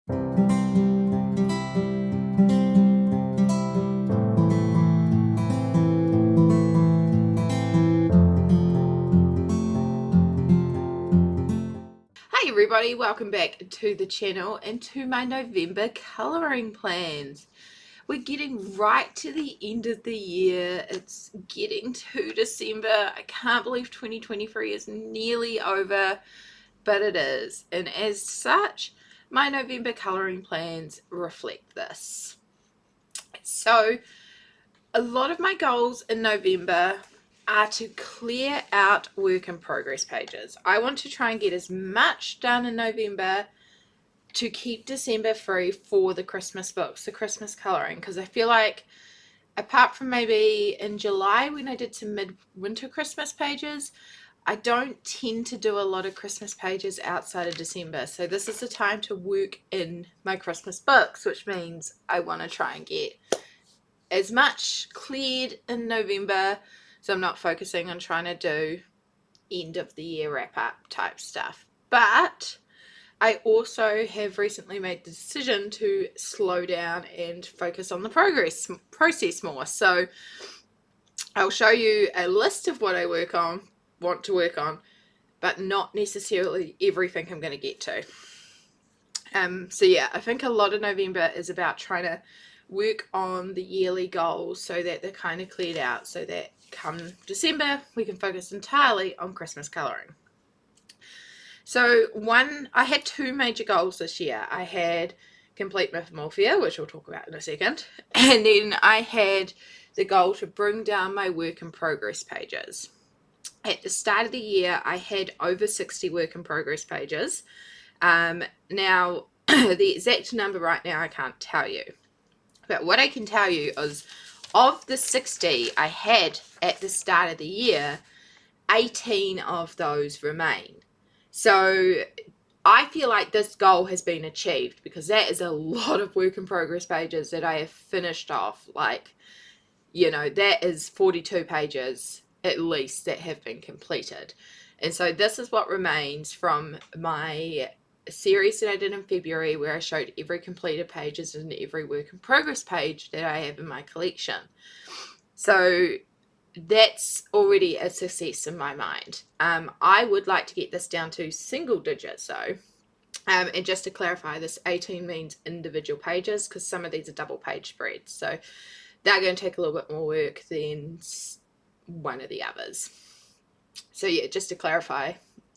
Hi everybody, welcome back to the channel and to my November colouring plans. We're getting right to the end of the year. It's getting to December. I can't believe 2023 is nearly over, but it is. And as such, my November colouring plans reflect this. So a lot of my goals in November are to clear out work in progress pages. I want to try and get as much done in November to keep December free for the Christmas books, the Christmas colouring, because I feel like apart from maybe in July when I did some mid-winter Christmas pages, I don't tend to do a lot of Christmas pages outside of December. So this is the time to work in my Christmas books, which means I want to try and get as much cleared in November, so I'm not focusing on trying to do end of the year wrap up type stuff. But I also have recently made the decision to slow down and focus on the process more. So I'll show you a list of what I want to work on, but not necessarily everything I'm going to get to. So yeah, I think a lot of November is about trying to work on the yearly goals so that they're kind of cleared out, so that come December we can focus entirely on Christmas colouring. So I had two major goals this year. I had complete Mythomorphia, which we'll talk about in a second, and then I had the goal to bring down my work in progress pages. At the start of the year I had over 60 work in progress pages. Now the exact number right now I can't tell you, but what I can tell you is of the 60 I had at the start of the year, 18 of those remain. So I feel like this goal has been achieved, because that is a lot of work in progress pages that I have finished off. Like, you know, that is 42 pages at least that have been completed. And so this is what remains from my series that I did in February, where I showed every completed pages and every work in progress page that I have in my collection. So that's already a success in my mind. I would like to get this down to single digits though. And just to clarify, this 18 means individual pages, because some of these are double page spreads. So they're going to take a little bit more work than one of the others. So yeah, just to clarify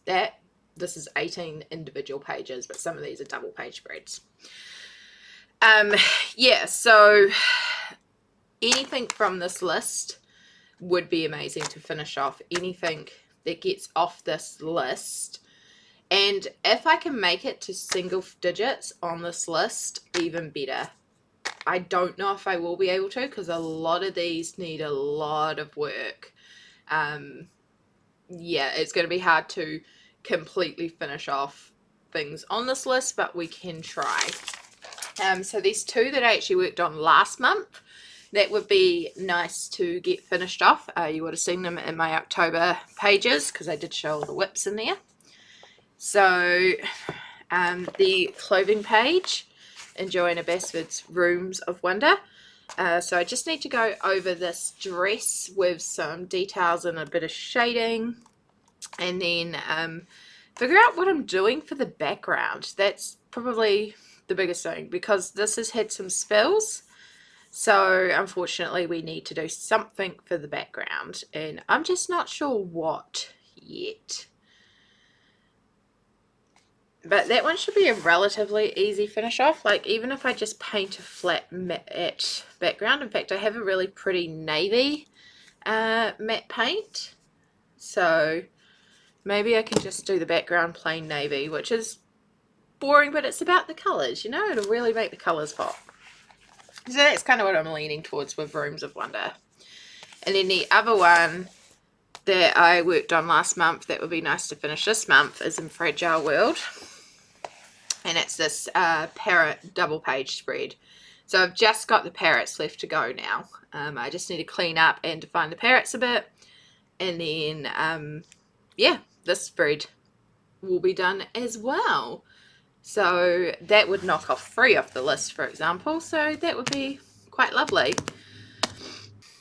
that, this is 18 individual pages, but some of these are double page spreads. Yeah, so anything from this list would be amazing to finish off. Anything that gets off this list, and if I can make it to single digits on this list, even better. I don't know if I will be able to, because a lot of these need a lot of work. Yeah, it's going to be hard to completely finish off things on this list, but we can try. So these two that I actually worked on last month, that would be nice to get finished off. You would have seen them in my October pages, because I did show all the whips in there. So the clothing page in Johanna Basford's Rooms of Wonder. So I just need to go over this dress with some details and a bit of shading, and then figure out what I'm doing for the background. That's probably the biggest thing, because this has had some spills. So unfortunately we need to do something for the background, and I'm just not sure what yet. But that one should be a relatively easy finish off. Like, even if I just paint a flat matte background. In fact, I have a really pretty navy matte paint. So maybe I can just do the background plain navy, which is boring, but it's about the colours, you know? It'll really make the colours pop. So that's kind of what I'm leaning towards with Rooms of Wonder. And then the other one that I worked on last month that would be nice to finish this month is in Fragile World. And it's this parrot double page spread. So I've just got the parrots left to go now. I just need to clean up and define the parrots a bit. And then, yeah, this spread will be done as well. So that would knock off 3 off the list, for example. So that would be quite lovely.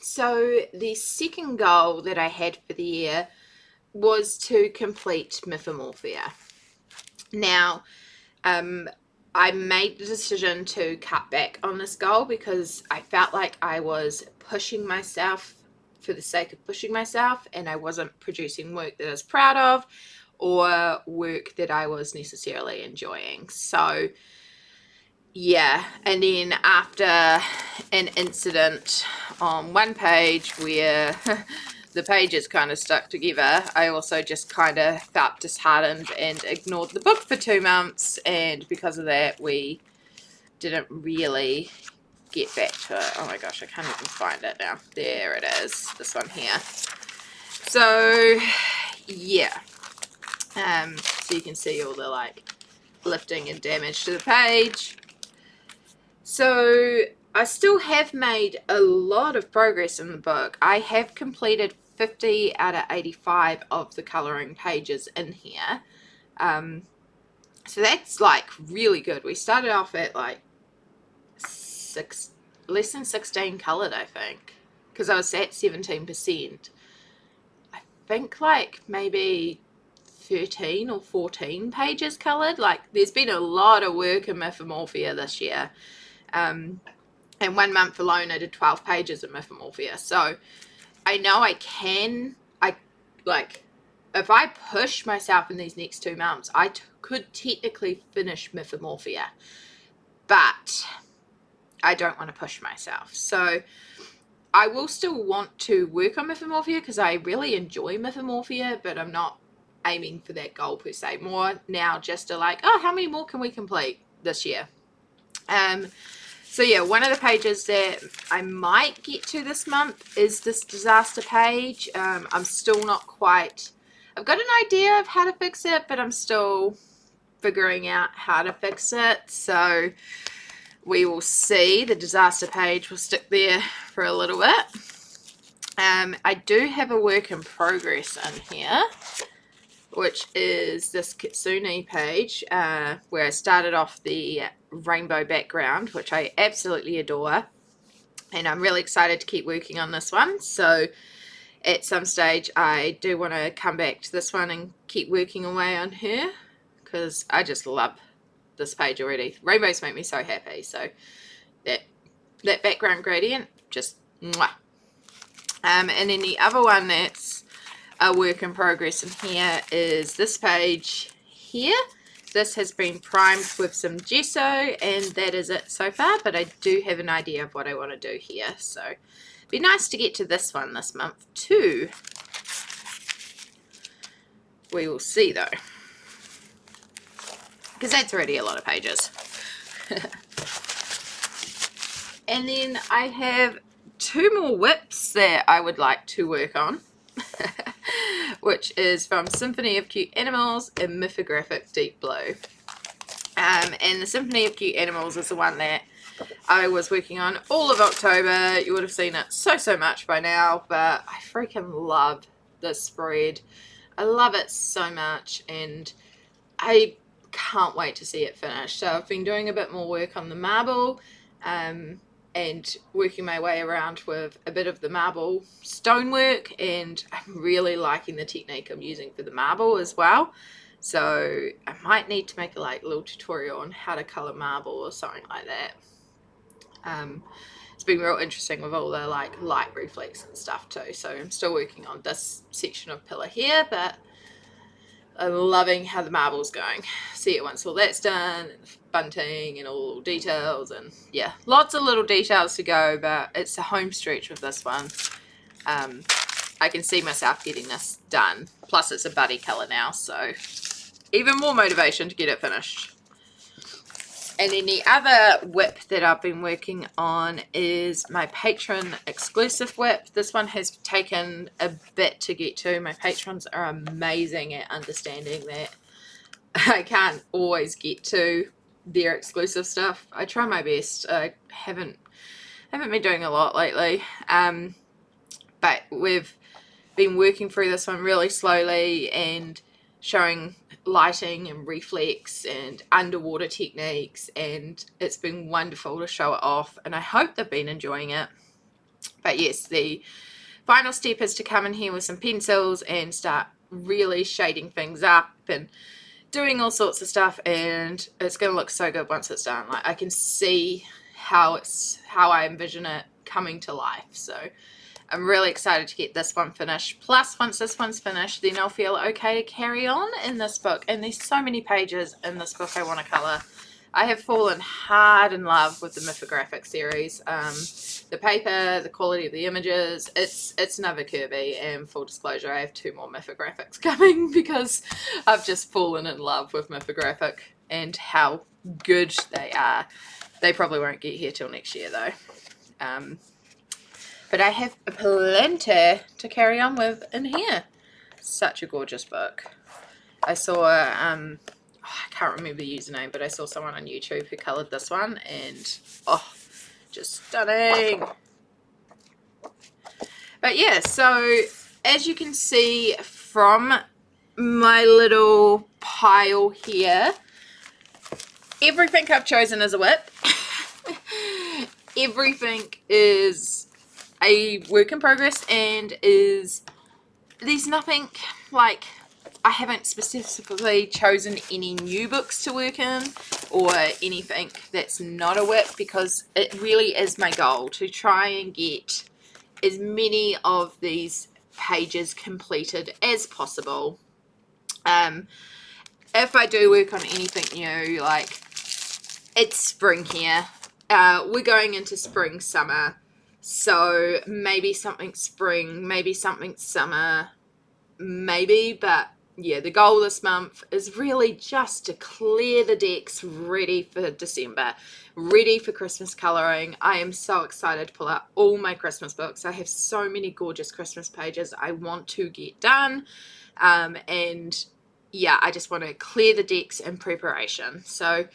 So the second goal that I had for the year was to complete Mythomorphia. Now, I made the decision to cut back on this goal because I felt like I was pushing myself for the sake of pushing myself, and I wasn't producing work that I was proud of or work that I was necessarily enjoying. So yeah, and then after an incident on one page where the pages kind of stuck together, I also just kind of felt disheartened and ignored the book for 2 months, and because of that we didn't really get back to it. Oh my gosh, I can't even find it now. There it is, this one here. So yeah, so you can see all the like lifting and damage to the page. So I still have made a lot of progress in the book. I have completed 50 out of 85 of the colouring pages in here. So that's like really good. We started off at like less than 16 coloured, I think, because I was at 17%. I think like maybe 13 or 14 pages coloured. Like there's been a lot of work in Mythomorphia this year. And 1 month alone I did 12 pages of Mythomorphia. So I know I can, if I push myself in these next 2 months, I could technically finish Mythomorphia, but I don't want to push myself. So I will still want to work on Mythomorphia because I really enjoy Mythomorphia, but I'm not aiming for that goal per se. More now just to like, oh, how many more can we complete this year? So yeah, one of the pages that I might get to this month is this disaster page. I'm still not quite, I've got an idea of how to fix it, but I'm still figuring out how to fix it. So we will see. The disaster page will stick there for a little bit. I do have a work in progress in here, which is this Kitsune page, where I started off the rainbow background, which I absolutely adore, and I'm really excited to keep working on this one. So at some stage I do want to come back to this one and keep working away on her, because I just love this page already. Rainbows make me so happy. So that background gradient, just mwah. And then the other one that's a work in progress in here is this page here. This has been primed with some gesso, and that is it so far, but I do have an idea of what I want to do here. So it'd be nice to get to this one this month too. We will see though, because that's already a lot of pages. And then I have 2 more whips that I would like to work on, which is from Symphony of Cute Animals and Mythographic Deep Blue. And the Symphony of Cute Animals is the one that I was working on all of October. You would have seen it so much by now, but I freaking love this spread. I love it so much, and I can't wait to see it finished. So I've been doing a bit more work on the marble, and working my way around with a bit of the marble stonework, and I'm really liking the technique I'm using for the marble as well. So I might need to make a little tutorial on how to color marble or something like that. It's been real interesting with all the light reflex and stuff too. So I'm still working on this section of pillar here, but I'm loving how the marble's going. See it once all that's done, and the bunting and all the little details, and yeah, lots of little details to go, but it's a home stretch with this one. I can see myself getting this done. Plus it's a buddy colour now, so even more motivation to get it finished. And then the other whip that I've been working on is my patron exclusive whip. This one has taken a bit to get to. My patrons are amazing at understanding that I can't always get to their exclusive stuff. I try my best. I haven't been doing a lot lately. But we've been working through this one really slowly, and showing lighting and reflex and underwater techniques, and it's been wonderful to show it off, and I hope they've been enjoying it. But yes, the final step is to come in here with some pencils and start really shading things up and doing all sorts of stuff, and it's going to look so good once it's done. Like, I can see how I envision it coming to life. So I'm really excited to get this one finished. Plus, once this one's finished, then I'll feel okay to carry on in this book. And there's so many pages in this book I want to colour. I have fallen hard in love with the Mythographic series. The paper, the quality of the images, it's another Kerby, and full disclosure, I have 2 more Mythographics coming because I've just fallen in love with Mythographic and how good they are. They probably won't get here till next year though. But I have plenty to carry on with in here. Such a gorgeous book. I saw, I can't remember the username, but I saw someone on YouTube who coloured this one, and oh, just stunning. But yeah, so as you can see from my little pile here, everything I've chosen is a whip. Everything is a work in progress, and there's nothing, like, I haven't specifically chosen any new books to work in or anything that's not a whip, because it really is my goal to try and get as many of these pages completed as possible. If I do work on anything new, like, it's spring here. We're going into spring, summer. So maybe something spring, maybe something summer, maybe. But yeah, the goal this month is really just to clear the decks ready for December, ready for Christmas colouring. I am so excited to pull out all my Christmas books. I have so many gorgeous Christmas pages I want to get done. And yeah, I just want to clear the decks in preparation. So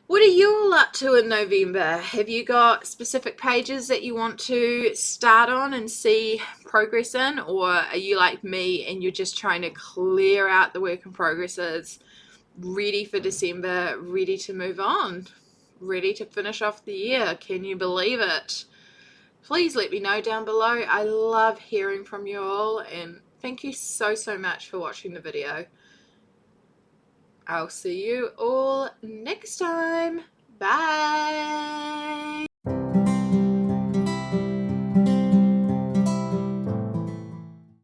what are you all up to in November? Have you got specific pages that you want to start on and see progress in? Or are you like me and you're just trying to clear out the work in progresses, ready for December, ready to move on, ready to finish off the year? Can you believe it? Please let me know down below. I love hearing from you all, and thank you so much for watching the video. I'll see you all next time. Bye.